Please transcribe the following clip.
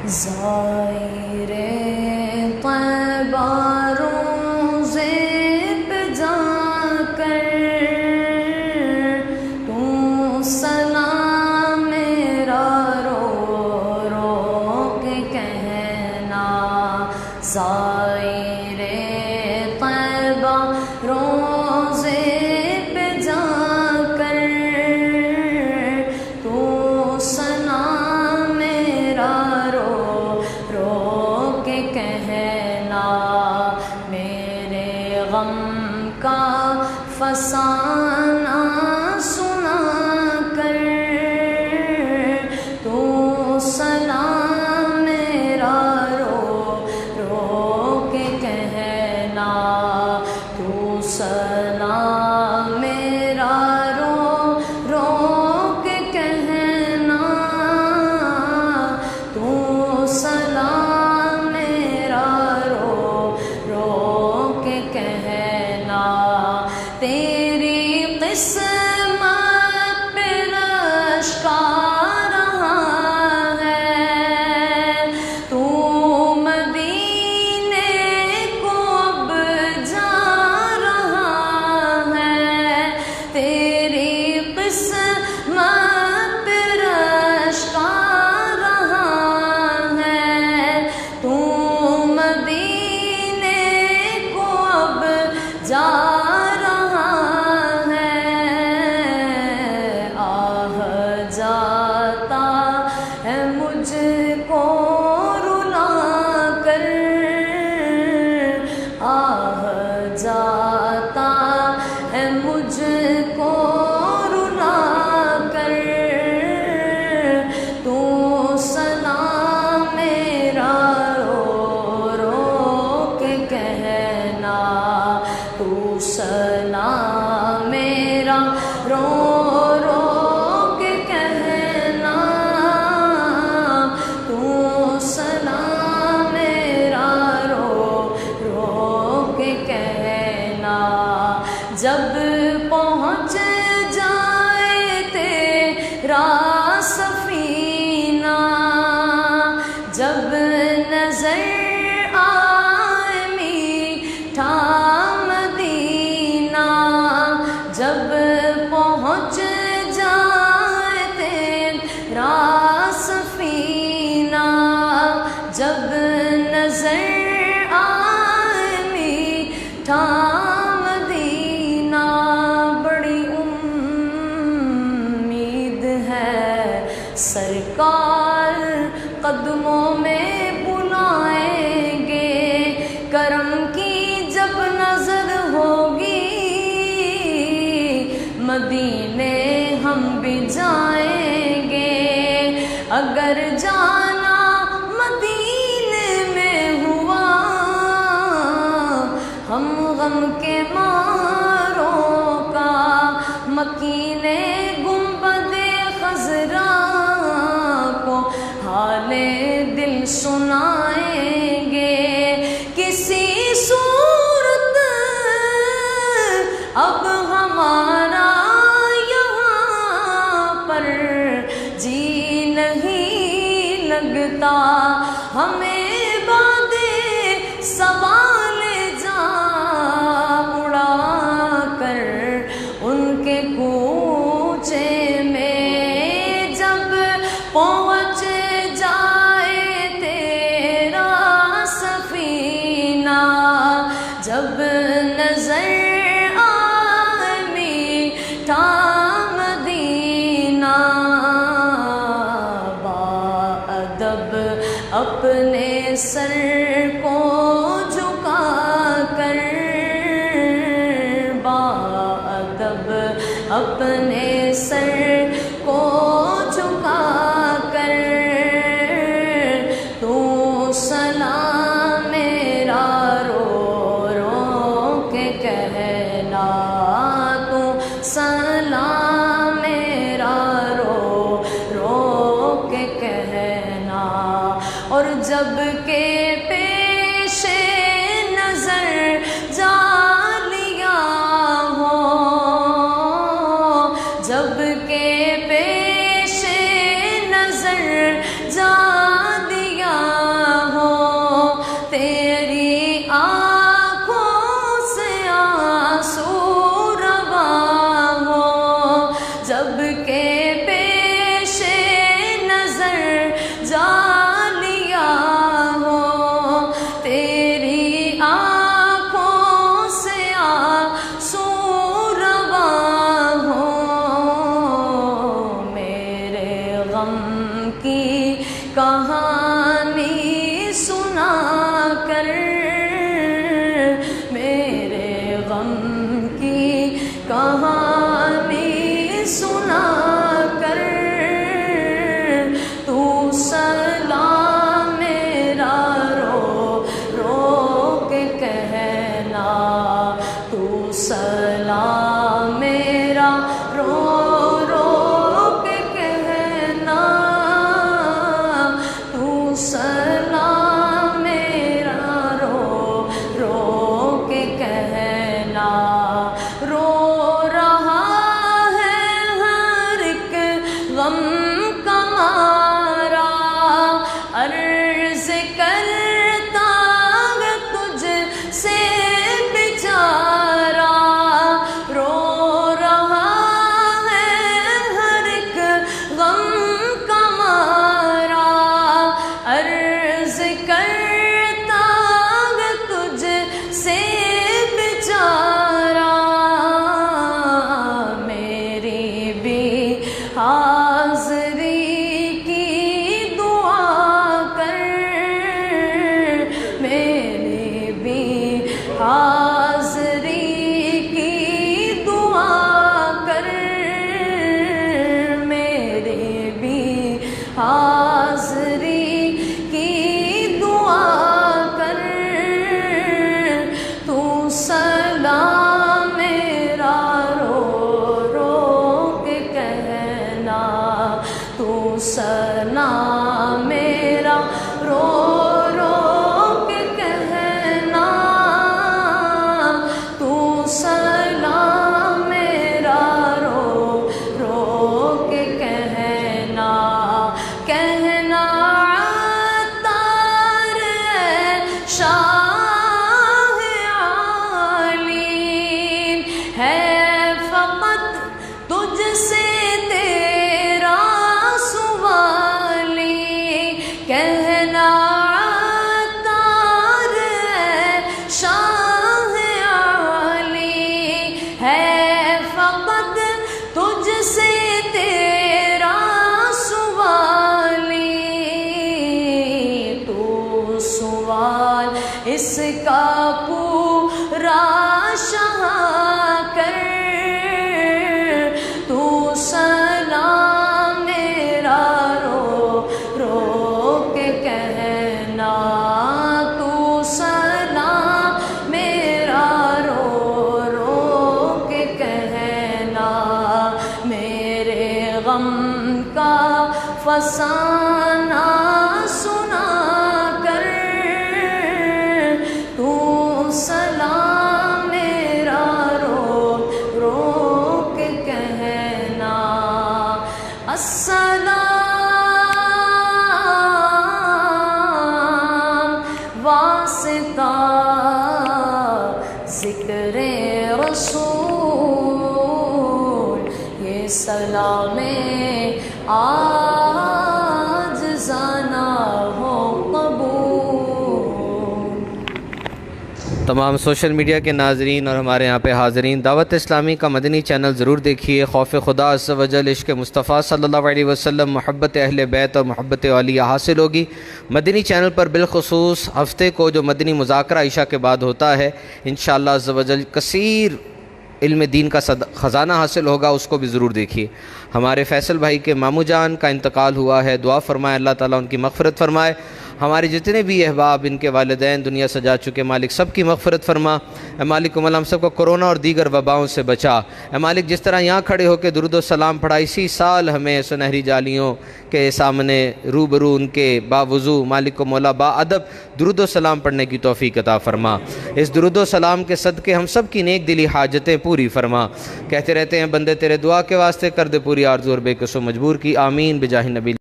زائر طیبہ روضے پہ جا کر تو سلام میرا رو رو کے کہنا، زائر طیبہ روضے پہ جا کر تو سلام میرا رو رو کے کہنا، میرے غم کا فسانہ سنا کر تو سلام میرا رو رو کے کہنا، تو سلام میرا رو رو کے کہنا، تو سلام میرا رو رو کے کہنا، تیری قسمت پہ لشکا رہا ہے، تو مدینے کو اب جا رہا ہے، تیری قسمت پہ لشکا رہا ہے، تو مدینے کو اب جا رہا ہے، آہ جاتا ہے مجھ کو رلا کر، آہ جاتا ہے مجھ کو رلا کر، تو سلام میرا رو رو کے کہنا، تو سلام میرا رو رو کے کہنا، تو سلام میرا رو رو کے کہنا، جب پہنچ جائے تیرا سفینہ، جب نظر آئے میٹھا مدینہ، جب پہنچ جائے تیرا سفینہ، جب نظر آئے میٹھا مدینہ، بڑی امید ہے سرکار قدموں میں بلائیں گے، کرم کی جب نظر ہوگی مدینے ہم بھی جائیں گے، اگر جانا مدینے میں ہوا ہم غم کے ماروں کا مکینے گنبد خضرا کو حال دل سنائیں گے، کسی صورت اب ہمارا یہاں پر جی نہیں لگتا، ہمیں باد سوال جا اڑا کر ان کے کوچے میں جب پہنچ جائے تیرا سفینہ، جب نظر آئے میٹھا مدینہ، باادب اپنے سر کو جھکا کر، باادب اپنے سر کو جھکا کر، تو سلام میرا رو رو کے کہنا، تو سلام میرا رو رو کے کہنا، اور جب کہ پیش نظر جالیا ہو، جب کہ پیش نظر جا دیا کی کہانی سنا کر، میرے غم کی کہانی سنا کر، تو سلام میرا رو رو کے کہنا، تو سلام میرا رو رو کے کہنا، تو سلام میرا رو رو کے کہنا۔ رو رہا ہے ہر ایک غم کا مارا، عرض کرتا ہے تجھ سے بیچارہ، رو رہا ہے ہر ایک غم کا مارا، عرض کرتا ہے تجھ سے بیچارہ، میری بھی حاضری کی دعا کر، میری بھی حاضری کی دعا کر، میری بھی حاضری کی دعا کر، تو سلام میرا رو رو کے کہنا، تو سلام میرا رو رو کے کہنا، تو سلام میرا رو رو کے کہنا، کہنا عطار ہے شاہ عالم، ہے فقط تجھ سے تیرا سوالی، کہنا عطار ہے شاہ عالم، ہے فقط تجھ سے تیرا سوالی، تو سوال اس کا پورا شاہ کر، تو سلام میرا رو رو کے کہنا، تو سلام میرا رو رو کے کہنا، میرے غم کا فسانہ سنا کر، تو سلام میرا رو رو کے کہنا، السلام واسطہ ذکر رسول، یہ سلام آج زانا ہو قبول۔ تمام سوشل میڈیا کے ناظرین اور ہمارے یہاں پہ حاضرین، دعوت اسلامی کا مدنی چینل ضرور دیکھیے۔ خوف خدا عز و جل، عشق مصطفیٰ صلی اللہ علیہ وسلم، محبت اہل بیت اور محبت اولیاء حاصل ہوگی۔ مدنی چینل پر بالخصوص ہفتے کو جو مدنی مذاکرہ عشاء کے بعد ہوتا ہے، انشاءاللہ عز و جل کثیر علم دین کا خزانہ حاصل ہوگا، اس کو بھی ضرور دیکھیے۔ ہمارے فیصل بھائی کے ماموں جان کا انتقال ہوا ہے، دعا فرمائے اللہ تعالیٰ ان کی مغفرت فرمائے۔ ہمارے جتنے بھی احباب، ان کے والدین دنیا سجا چکے، مالک سب کی مغفرت فرما۔ اے مالک و مولا ہم سب کو کرونا اور دیگر وباؤں سے بچا۔ اے مالک جس طرح یہاں کھڑے ہو کے درود و سلام پڑھا، اسی سال ہمیں سنہری جالیوں کے سامنے روبرو ان کے باوضو مالک و مولا با ادب درود و سلام پڑھنے کی توفیق عطا فرما۔ اس درود و سلام کے صدقے ہم سب کی نیک دلی حاجتیں پوری فرما۔ کہتے رہتے ہیں بندے تیرے دعا کے واسطے، کر دے پوری آرزو اور بے کسو مجبور کی، آمین بجاہ نبی۔